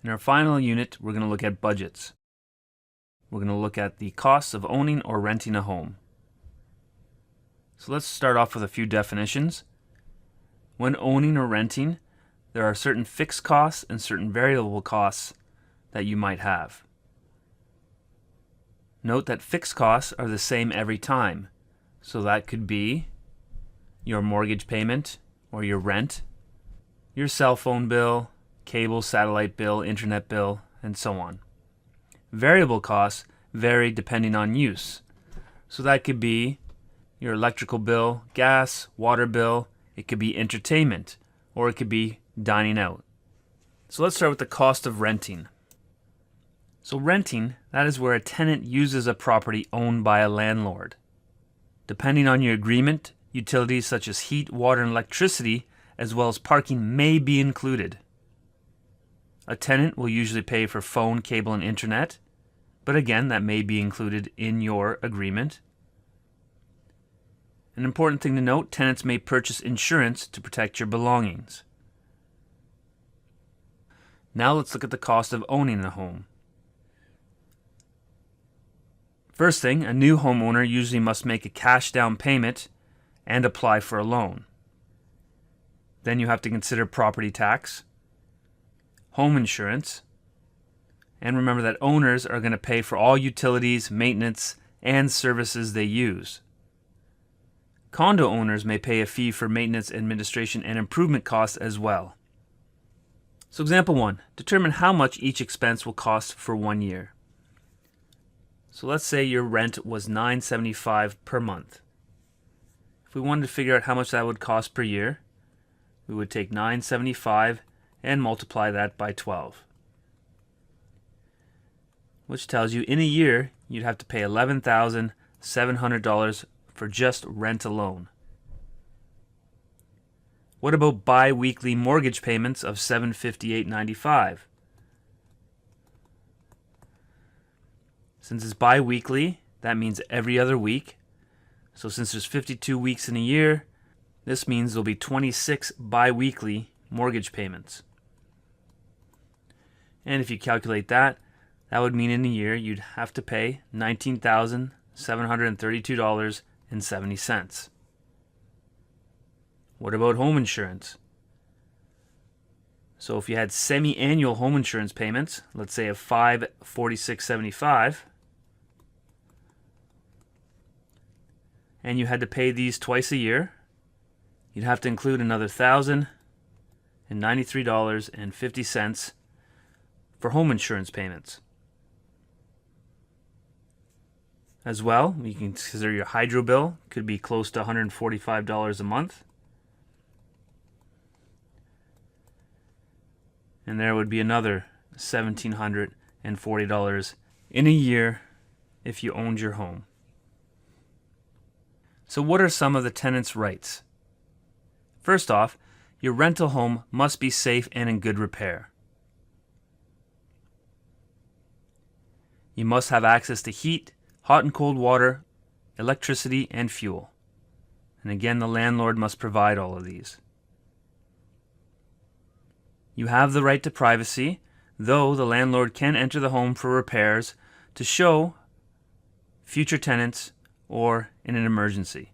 In our final unit, we're going to look at budgets. We're going to look at the costs of owning or renting a home. So let's start off with a few definitions. When owning or renting, there are certain fixed costs and certain variable costs that you might have. Note that fixed costs are the same every time. So that could be your mortgage payment or your rent, your cell phone bill, cable, satellite bill, internet bill, and so on. Variable costs vary depending on use. So that could be your electrical bill, gas, water bill, it could be entertainment, or it could be dining out. So let's start with the cost of renting. So renting, that is where a tenant uses a property owned by a landlord. Depending on your agreement, utilities such as heat, water, and electricity, as well as parking may be included. A tenant will usually pay for phone, cable, and internet, but again, that may be included in your agreement. An important thing to note, tenants may purchase insurance to protect your belongings. Now let's look at the cost of owning a home. First thing, a new homeowner usually must make a cash down payment and apply for a loan. Then you have to consider property tax, home insurance, and remember that owners are going to pay for all utilities, maintenance, and services they use. Condo owners may pay a fee for maintenance, administration, and improvement costs as well. So example 1, determine how much each expense will cost for 1 year. So let's say your rent was $9.75 per month. If we wanted to figure out how much that would cost per year, we would take $9.75 and multiply that by 12. Which tells you in a year you'd have to pay $11,700 for just rent alone. What about bi-weekly mortgage payments of $758.95? Since it's bi-weekly, that means every other week. So since there's 52 weeks in a year, this means there'll be 26 bi-weekly mortgage payments. And if you calculate that, that would mean in a year you'd have to pay $19,732.70. What about home insurance? So if you had semi-annual home insurance payments, let's say of $546.75, and you had to pay these twice a year, you'd have to include another $1,093.50 for home insurance payments. As well, you can consider your hydro bill, could be close to $145 a month. And there would be another $1,740 in a year if you owned your home. So what are some of the tenant's rights? First off, your rental home must be safe and in good repair. You must have access to heat, hot and cold water, electricity, and fuel. And again, the landlord must provide all of these. You have the right to privacy, though the landlord can enter the home for repairs to show future tenants or in an emergency.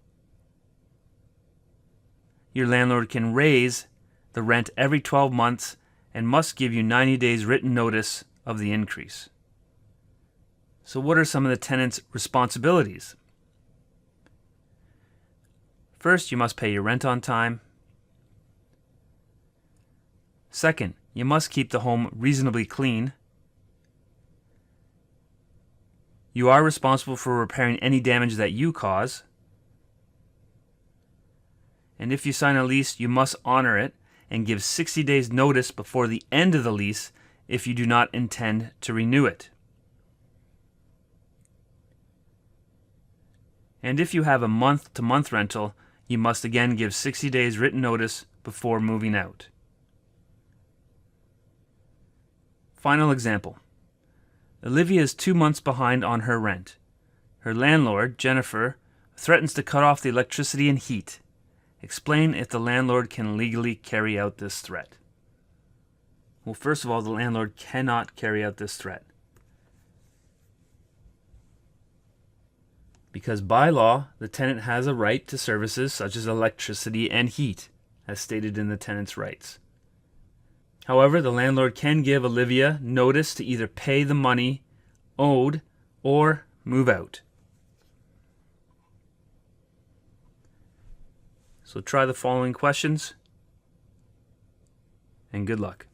Your landlord can raise the rent every 12 months and must give you 90 days written notice of the increase. So what are some of the tenant's responsibilities? First, you must pay your rent on time. Second, you must keep the home reasonably clean. You are responsible for repairing any damage that you cause. And if you sign a lease, you must honor it and give 60 days notice before the end of the lease if you do not intend to renew it. And if you have a month-to-month rental, you must again give 60 days written notice before moving out. Final example. Olivia is 2 months behind on her rent. Her landlord, Jennifer, threatens to cut off the electricity and heat. Explain if the landlord can legally carry out this threat. Well, first of all, the landlord cannot carry out this threat, because by law, the tenant has a right to services such as electricity and heat, as stated in the tenant's rights. However, the landlord can give Olivia notice to either pay the money owed or move out. So try the following questions, and good luck.